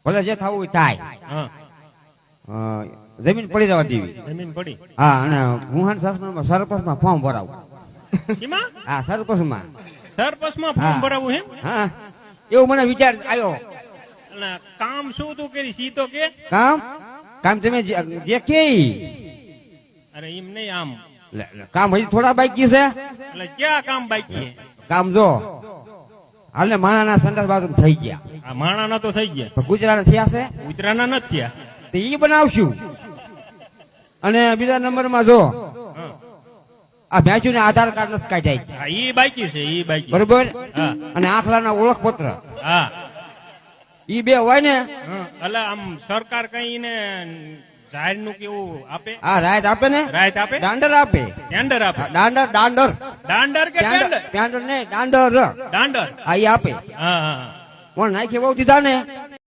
ભલે જે થવું હોય થાય. હા જમીન પડી જવા દેવી. જમીન પડી. હા અને ગુહાન સરપંચમાં ફોર્મ ભરાવું. એમાં હા સરપંચમાં. સરપંચમાં ફોર્મ ભરાવું એમ? હા એવું મને વિચાર આવ્યો. અને કામ શું તું કરી સી તો કે? કામ કામ તમે જે કે અરે એમ નહીં, આમ કામ હજી થોડા બાકી છે. એટલે ક્યાં કામ બાકી? કામ જો હાલે માણાના સંડાસ બાથરૂમ થઈ ગયા. આ માણાના તો થઈ ગયા, ગુજરાત થયા છે ઉતરાના નથી થયા. તો ઈ બનાવશું. અને બીજા નંબરમાં જો હા. આ ભેંસુ ને આધાર કાર્ડ નથી કાઢ્યા. હા ઈ બાકી છે, ઈ બાકી. બરોબર. હા અને આખલાના ઓળખપત્ર હા ઈ બે હોય ને. એટલે આમ સરકાર કઈ ને જાહેર નું કેવું આપે? આ રાયત આપે ને. રાયત આપે, દાંડર આપે. ટેન્ડર આપે. દાંડર દાંડર દાંડર કે ટેન્ડર? દાંડર ને દાંડર દાંડર. આ ઈ આપે. હા હા કોણ નાખી બહુ દીધા ને